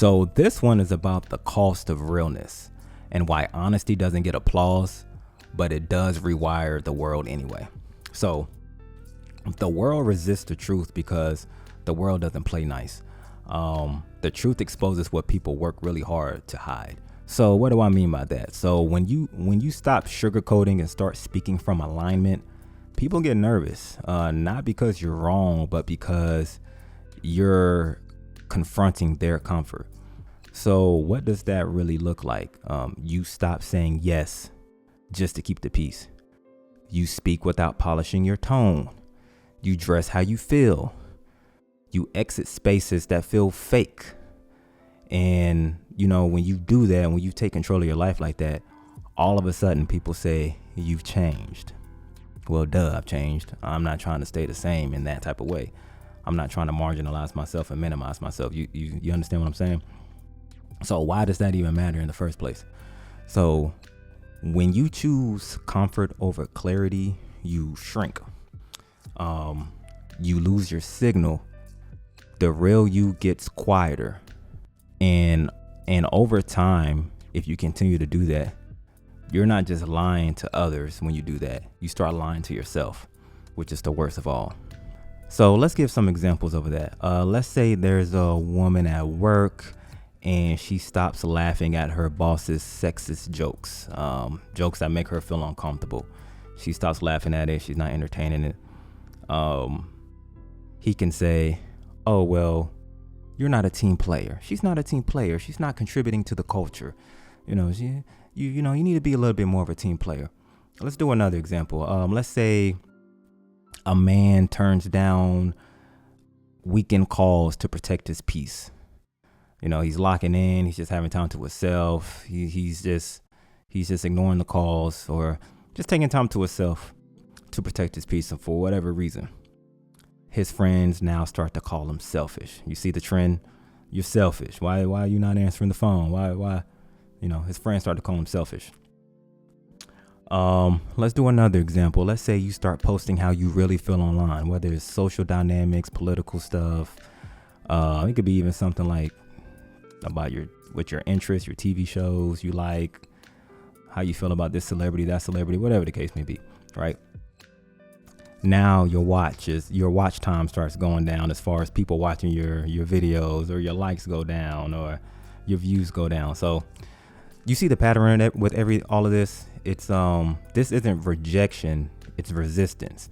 So this one is about the cost of realness and why honesty doesn't get applause, but it does rewire the world anyway. So the world resists the truth because the world doesn't play nice. The truth exposes what people work really hard to hide. So what do I mean by that? So when you stop sugarcoating and start speaking from alignment, people get nervous, not because you're wrong, but because you're confronting their comfort. So what does that really look like? You stop saying yes just to keep the peace. You speak without polishing your tone. You dress how you feel. You exit spaces that feel fake. And, when you do that, when you take control of your life like that, all of a sudden people say, you've changed. Well, duh, I've changed. I'm not trying to stay the same in that type of way. I'm not trying to marginalize myself and minimize myself. You understand what I'm saying? So why does that even matter in the first place? So when you choose comfort over clarity, you shrink. You lose your signal. The real you gets quieter. And over time, if you continue to do that, you're not just lying to others when you do that. You start lying to yourself, which is the worst of all. So let's give some examples of that. Let's say there's a woman at work and she stops laughing at her boss's sexist jokes, jokes that make her feel uncomfortable. She stops laughing at it. She's not entertaining it. He can say, oh, well, you're not a team player. She's not a team player. She's not contributing to the culture. You need to be a little bit more of a team player. Let's do another example. Let's say a man turns down weekend calls to protect his peace. He's locking in. He's just having time to himself. He's just ignoring the calls or just taking time to himself to protect his peace for whatever reason. His friends now start to call him selfish. You see the trend? You're selfish. Why are you not answering the phone? Why? His friends start to call him selfish. Let's do another example. Let's say you start posting how you really feel online, whether it's social dynamics, political stuff. It could be even something like about your interests, your TV shows you like, how you feel about this celebrity, that celebrity, whatever the case may be, right? Now your watch time starts going down as far as people watching your videos, or your likes go down, or your views go down. So you see the pattern with all of this. It's this isn't rejection, it's resistance.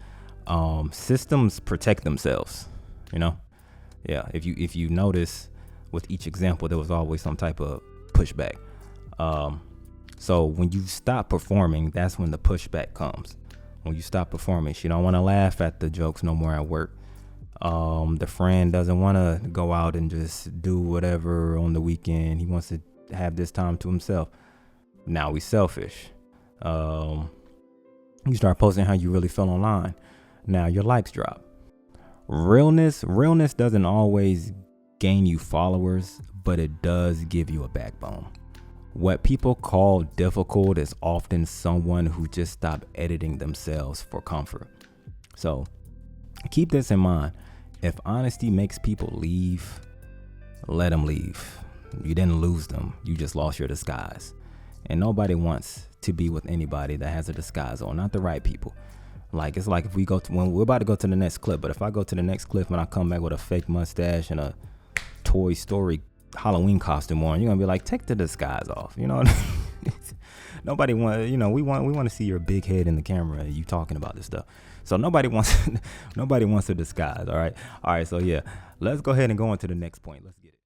Systems protect themselves, Yeah, if you notice with each example, there was always some type of pushback. So when you stop performing, that's when the pushback comes. When you stop performing, she don't want to laugh at the jokes no more at work. The friend doesn't want to go out and just do whatever on the weekend. He wants to have this time to himself. Now he's selfish. You start posting how you really feel online. Now your likes drop. Realness doesn't always gain you followers, but it does give you a backbone. What people call difficult is often someone who just stopped editing themselves for comfort. So keep this in mind. If honesty makes people leave, let them leave. You didn't lose them. You just lost your disguise. And nobody wants to be with anybody that has a disguise on, not the right people. It's like if when we're about to go to the next clip, but if I go to the next clip and I come back with a fake mustache and a Toy Story Halloween costume on, you're gonna be like, take the disguise off. Nobody wants, we want to see your big head in the camera and you talking about this stuff. So nobody wants a disguise. All right. So yeah, let's go ahead and go on to the next point. Let's get it.